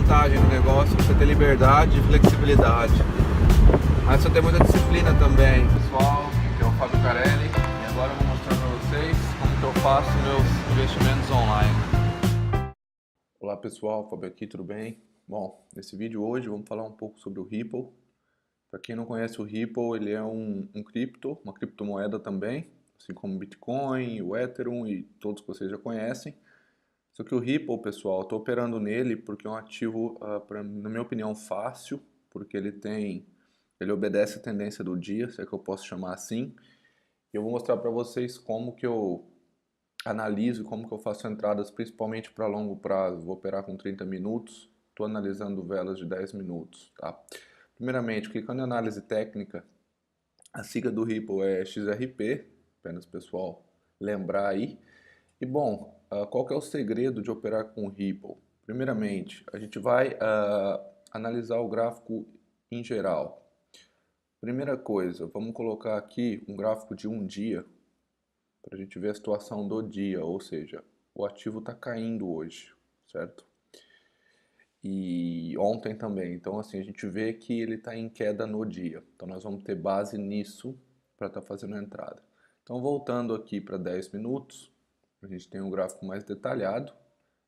vantagem do negócio, você ter liberdade e flexibilidade. Mas você tem muita disciplina também. Pessoal, aqui é o Fábio Carelli e agora eu vou mostrar para vocês como que eu faço meus investimentos online. Olá pessoal, Fábio aqui, tudo bem? Bom, nesse vídeo hoje vamos falar um pouco sobre o Ripple. Para quem não conhece o Ripple, ele é uma criptomoeda também, assim como o Bitcoin, o Ethereum e todos que vocês já conhecem. Só que o Ripple, pessoal, estou operando nele porque é um ativo, na minha opinião, fácil, porque ele obedece a tendência do dia, se é que eu posso chamar assim. E eu vou mostrar para vocês como que eu analiso, como que eu faço entradas, principalmente para longo prazo. Vou operar com 30 minutos, estou analisando velas de 10 minutos, tá? Primeiramente, clicando em análise técnica, a sigla do Ripple é XRP, apenas pessoal lembrar aí. E bom, qual que é o segredo de operar com o Ripple? Primeiramente, a gente vai analisar o gráfico em geral. Primeira coisa, vamos colocar aqui um gráfico de um dia, para a gente ver a situação do dia, ou seja, o ativo está caindo hoje, certo? E ontem também, então assim, a gente vê que ele está em queda no dia, então nós vamos ter base nisso para estar fazendo a entrada. Então voltando aqui para 10 minutos, a gente tem um gráfico mais detalhado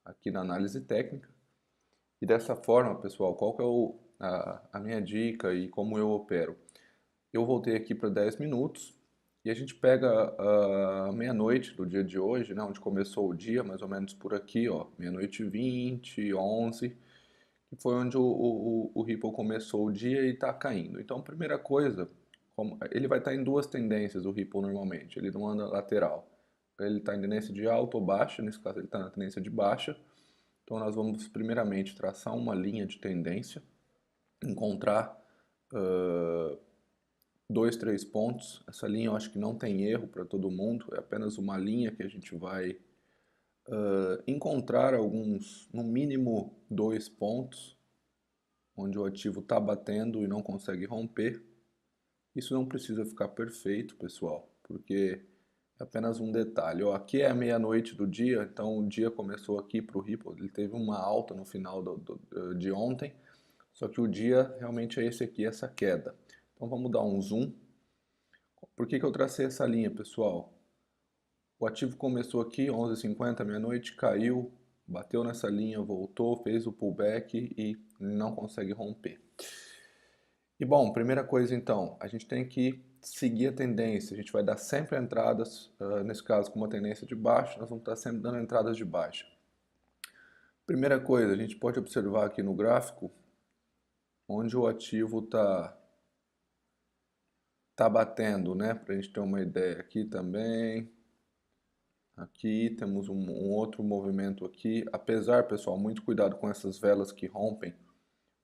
aqui na análise técnica. E dessa forma, pessoal, qual que é a minha dica e como eu opero? Eu voltei aqui para 10 minutos e a gente pega a meia-noite do dia de hoje, né, onde começou o dia, mais ou menos por aqui, ó, meia-noite e 20, 11, que foi onde o Ripple começou o dia e está caindo. Então, a primeira coisa, ele vai estar em duas tendências, o Ripple normalmente, ele não anda lateral. Ele está em tendência de alta ou baixa, nesse caso ele está na tendência de baixa. Então nós vamos primeiramente traçar uma linha de tendência, encontrar dois, três pontos. Essa linha eu acho que não tem erro para todo mundo, é apenas uma linha que a gente vai encontrar alguns, no mínimo dois pontos, onde o ativo está batendo e não consegue romper. Isso não precisa ficar perfeito, pessoal, porque é apenas um detalhe. Ó, aqui é a meia-noite do dia, então o dia começou aqui para o Ripple, ele teve uma alta no final de ontem, só que o dia realmente é esse aqui, essa queda. Então vamos dar um zoom. Por que que eu tracei essa linha, pessoal? O ativo começou aqui, 11h50, meia-noite, caiu, bateu nessa linha, voltou, fez o pullback e não consegue romper. E bom, primeira coisa então, a gente tem que seguir a tendência, a gente vai dar sempre entradas, nesse caso com uma tendência de baixa, nós vamos estar sempre dando entradas de baixa. Primeira coisa, a gente pode observar aqui no gráfico, onde o ativo tá batendo, né, para a gente ter uma ideia aqui também. Aqui temos um outro movimento aqui, apesar, pessoal, muito cuidado com essas velas que rompem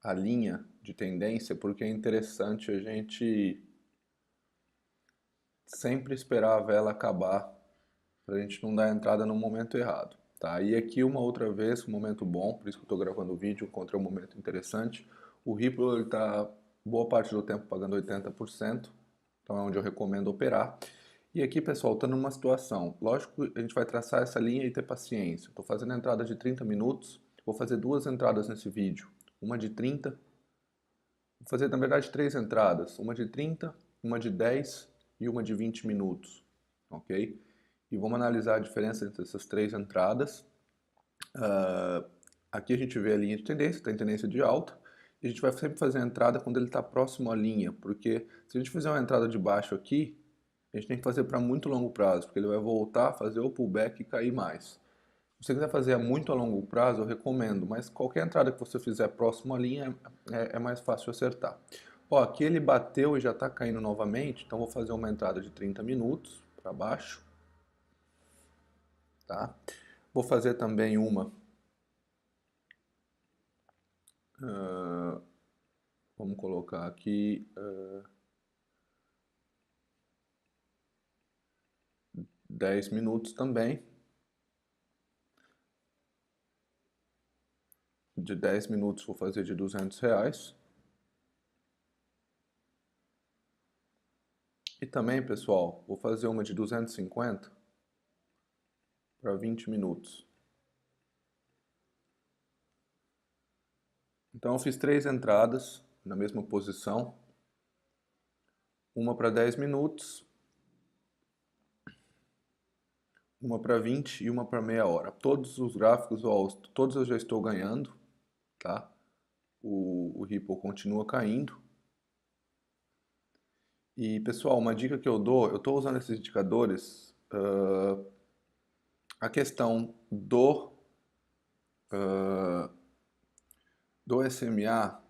a linha de tendência, porque é interessante a gente sempre esperar a vela acabar para a gente não dar entrada no momento errado, tá? E aqui uma outra vez, um momento bom, por isso que eu estou gravando o vídeo, encontrei um momento interessante. O Ripple está boa parte do tempo pagando 80%, então é onde eu recomendo operar. E aqui, pessoal, está numa situação, lógico que a gente vai traçar essa linha e ter paciência. Estou fazendo a entrada de 30 minutos, vou fazer duas entradas nesse vídeo, uma de 30, vou fazer na verdade três entradas, uma de 30, uma de 10 e uma de 20 minutos, ok? E vamos analisar a diferença entre essas três entradas. Aqui a gente vê a linha de tendência, está em tendência de alta, e a gente vai sempre fazer a entrada quando ele está próximo à linha, porque se a gente fizer uma entrada de baixo aqui, a gente tem que fazer para muito longo prazo, porque ele vai voltar, fazer o pullback e cair mais. Se você quiser fazer a muito a longo prazo, eu recomendo, mas qualquer entrada que você fizer próximo à linha é mais fácil acertar. Ó, aqui ele bateu e já está caindo novamente, então vou fazer uma entrada de 30 minutos para baixo. Tá? Vou fazer também uma, vamos colocar aqui, 10 minutos também. De 10 minutos vou fazer de R$ 200. E também, pessoal, vou fazer uma de 250 para 20 minutos. Então eu fiz 3 entradas na mesma posição, uma para 10 minutos, uma para 20 e uma para meia hora. Todos os gráficos, ó, todos eu já estou ganhando, tá? O Ripple continua caindo. E pessoal, uma dica que eu dou, eu estou usando esses indicadores, a questão do SMA,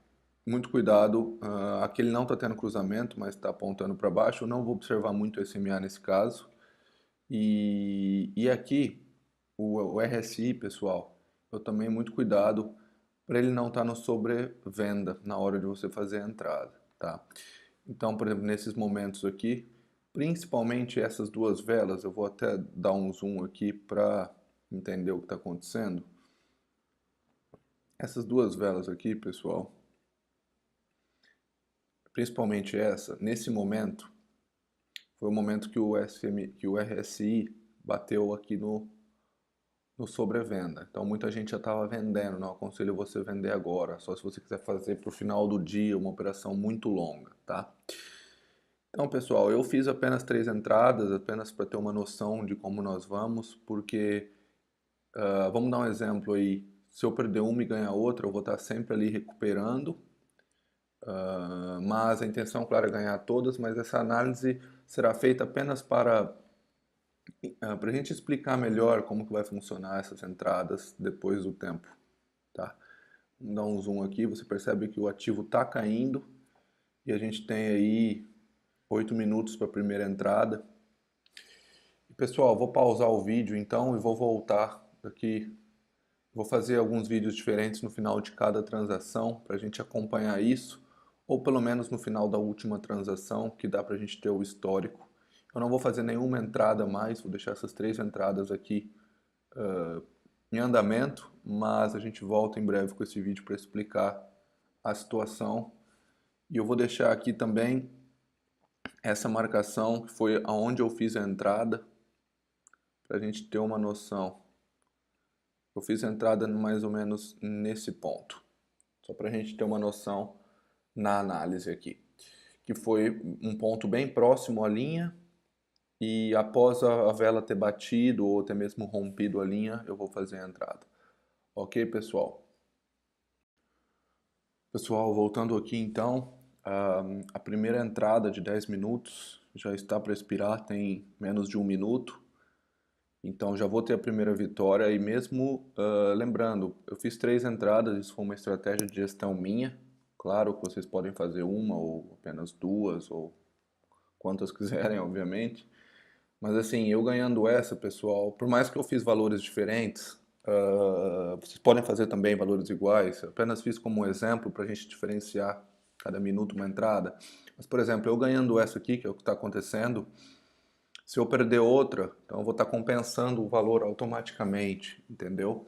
muito cuidado, aqui ele não está tendo cruzamento, mas está apontando para baixo, eu não vou observar muito o SMA nesse caso. E aqui, o RSI, pessoal, eu tomei muito cuidado para ele não estar no sobrevenda na hora de você fazer a entrada, tá? Então, por exemplo, nesses momentos aqui, principalmente essas duas velas, eu vou até dar um zoom aqui para entender o que está acontecendo. Essas duas velas aqui, pessoal, principalmente essa, nesse momento, foi o momento que o RSI bateu aqui no sobrevenda. Então muita gente já estava vendendo, não aconselho você vender agora, só se você quiser fazer para o final do dia uma operação muito longa, tá? Então pessoal, eu fiz apenas 3 entradas, apenas para ter uma noção de como nós vamos, porque vamos dar um exemplo aí, se eu perder uma e ganhar outra, eu vou estar sempre ali recuperando, mas a intenção, claro, é ganhar todas, mas essa análise será feita apenas para a gente explicar melhor como que vai funcionar essas entradas depois do tempo, tá? Vamos dar um zoom aqui, você percebe que o ativo está caindo e a gente tem aí 8 minutos para a primeira entrada. E, pessoal, vou pausar o vídeo então e vou voltar aqui. Vou fazer alguns vídeos diferentes no final de cada transação para a gente acompanhar isso, ou pelo menos no final da última transação, que dá para a gente ter o histórico. Eu não vou fazer nenhuma entrada mais, vou deixar essas 3 entradas aqui em andamento, mas a gente volta em breve com esse vídeo para explicar a situação. E eu vou deixar aqui também essa marcação, que foi aonde eu fiz a entrada, para a gente ter uma noção. Eu fiz a entrada mais ou menos nesse ponto, só para a gente ter uma noção na análise aqui, que foi um ponto bem próximo à linha, e após a vela ter batido ou até mesmo rompido a linha, eu vou fazer a entrada. Ok, pessoal? Pessoal, voltando aqui então, a primeira entrada de 10 minutos já está para expirar, tem menos de 1 minuto. Então já vou ter a primeira vitória e mesmo, lembrando, eu fiz 3 entradas, isso foi uma estratégia de gestão minha. Claro que vocês podem fazer uma ou apenas 2 ou quantas quiserem, obviamente. Mas assim, eu ganhando essa, pessoal, por mais que eu fiz valores diferentes, vocês podem fazer também valores iguais. Eu apenas fiz como um exemplo para a gente diferenciar cada minuto uma entrada. Mas, por exemplo, eu ganhando essa aqui, que é o que está acontecendo, se eu perder outra, então eu vou estar compensando o valor automaticamente, entendeu?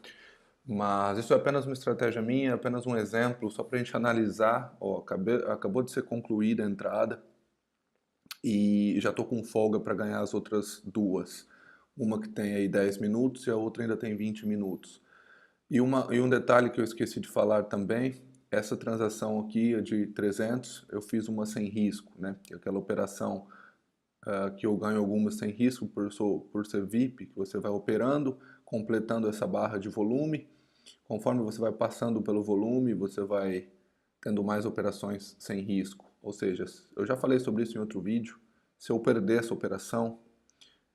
Mas isso é apenas uma estratégia minha, apenas um exemplo, só para a gente analisar. Ó, acabou de ser concluída a entrada e já estou com folga para ganhar as outras duas. Uma que tem aí 10 minutos e a outra ainda tem 20 minutos. E um detalhe que eu esqueci de falar também, essa transação aqui é de 300, eu fiz uma sem risco, né? Que é aquela operação que eu ganho algumas sem risco por ser VIP, que você vai operando, completando essa barra de volume. Conforme você vai passando pelo volume, você vai tendo mais operações sem risco. Ou seja, eu já falei sobre isso em outro vídeo, se eu perder essa operação,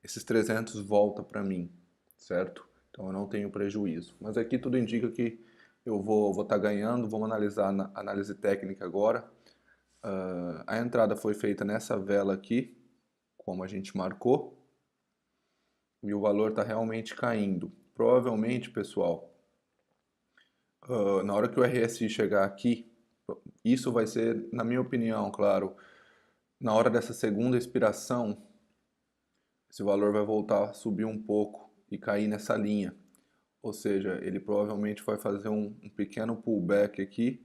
esses 300 volta para mim, certo? Então eu não tenho prejuízo. Mas aqui tudo indica que eu vou estar ganhando, vamos analisar na análise técnica agora. A entrada foi feita nessa vela aqui, como a gente marcou, e o valor está realmente caindo. Provavelmente, pessoal, na hora que o RSI chegar aqui, isso vai ser, na minha opinião, claro, na hora dessa segunda expiração, esse valor vai voltar a subir um pouco e cair nessa linha. Ou seja, ele provavelmente vai fazer um pequeno pullback aqui,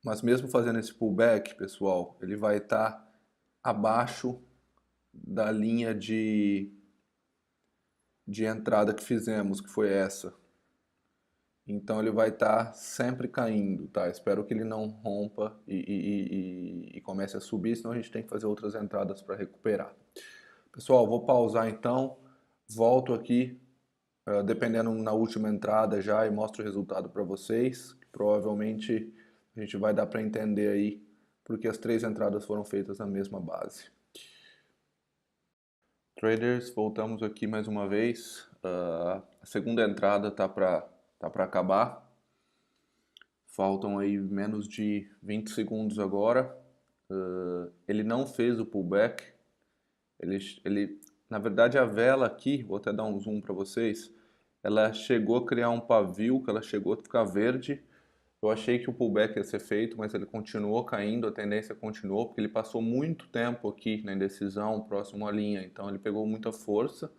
mas mesmo fazendo esse pullback, pessoal, ele vai estar abaixo da linha de entrada que fizemos, que foi essa. então ele vai estar sempre caindo, tá? Espero que ele não rompa e comece a subir, senão a gente tem que fazer outras entradas para recuperar. Pessoal, vou pausar então, volto aqui, dependendo na última entrada já e mostro o resultado para vocês. Provavelmente a gente vai dar para entender aí porque as 3 entradas foram feitas na mesma base. Traders, voltamos aqui mais uma vez. A segunda entrada tá para acabar. Faltam aí menos de 20 segundos agora. Ele não fez o pullback. Na verdade, a vela aqui, vou até dar um zoom para vocês, ela chegou a criar um pavio, que ela chegou a ficar verde. Eu achei que o pullback ia ser feito, mas ele continuou caindo, a tendência continuou, porque ele passou muito tempo aqui na indecisão, próximo à linha, então ele pegou muita força.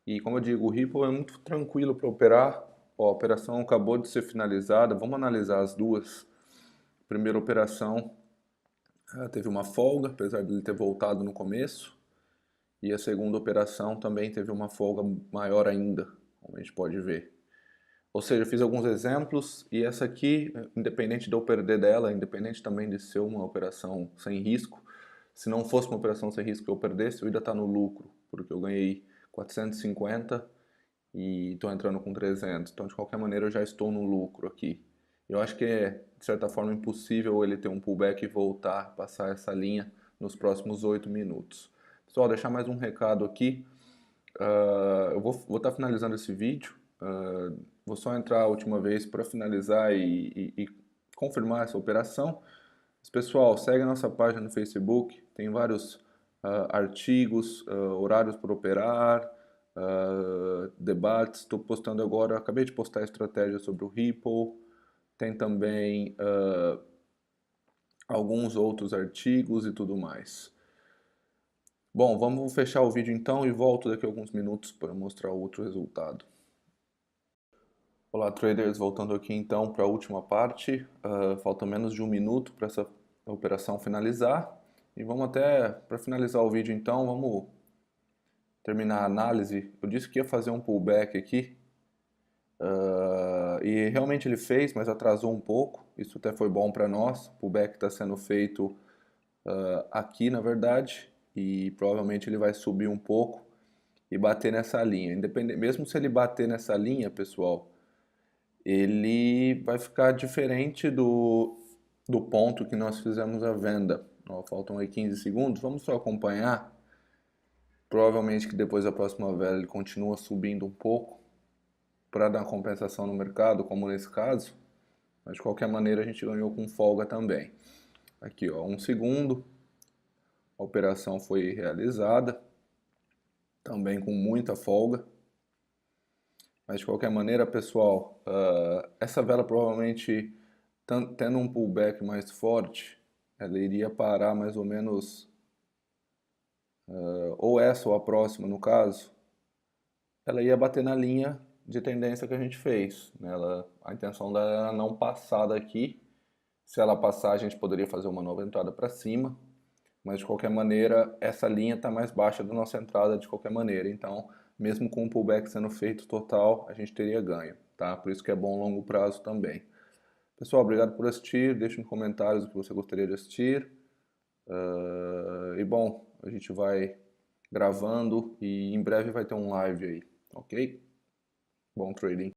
E como eu digo, o Ripple é muito tranquilo para operar. Ó, a operação acabou de ser finalizada, vamos analisar as duas. A primeira operação teve uma folga, apesar de ele ter voltado no começo. E a segunda operação também teve uma folga maior ainda, como a gente pode ver. Ou seja, eu fiz alguns exemplos e essa aqui, independente de eu perder dela, independente também de ser uma operação sem risco, se não fosse uma operação sem risco que eu perdesse, eu ainda está no lucro, porque eu ganhei 450 e estou entrando com 300. Então, de qualquer maneira, eu já estou no lucro aqui. Eu acho que é, de certa forma, impossível ele ter um pullback e voltar, passar essa linha nos próximos 8 minutos. Pessoal, deixar mais um recado aqui. Eu vou estar finalizando esse vídeo. Vou só entrar a última vez para finalizar e confirmar essa operação. Mas, pessoal, segue a nossa página no Facebook, tem vários artigos, horários para operar, debates. Estou postando agora, acabei de postar estratégia sobre o Ripple, tem também alguns outros artigos e tudo mais. Bom, vamos fechar o vídeo então e volto daqui a alguns minutos para mostrar outro resultado. Olá, traders, voltando aqui então para a última parte. Falta menos de 1 minuto para essa operação finalizar. E vamos até, para finalizar o vídeo então, vamos terminar a análise. Eu disse que ia fazer um pullback aqui. E realmente ele fez, mas atrasou um pouco. Isso até foi bom para nós. O pullback está sendo feito aqui, na verdade. E provavelmente ele vai subir um pouco e bater nessa linha. Mesmo se ele bater nessa linha, pessoal, ele vai ficar diferente do ponto que nós fizemos a venda. Ó, faltam aí 15 segundos, vamos só acompanhar. Provavelmente que depois da próxima vela ele continua subindo um pouco para dar compensação no mercado, como nesse caso. Mas de qualquer maneira a gente ganhou com folga também. Aqui, ó, 1 segundo. A operação foi realizada, também com muita folga. Mas de qualquer maneira, pessoal, essa vela provavelmente, tendo um pullback mais forte, ela iria parar mais ou menos, ou essa ou a próxima no caso, ela ia bater na linha de tendência que a gente fez. Né? A intenção dela era não passar daqui. Se ela passar, a gente poderia fazer uma nova entrada para cima. Mas de qualquer maneira, essa linha está mais baixa da nossa entrada de qualquer maneira. Então, mesmo com o pullback sendo feito total, a gente teria ganho, tá? Por isso que é bom longo prazo também. Pessoal, obrigado por assistir. Deixe nos comentários o que você gostaria de assistir. E bom, a gente vai gravando e em breve vai ter um live aí, ok? Bom trading.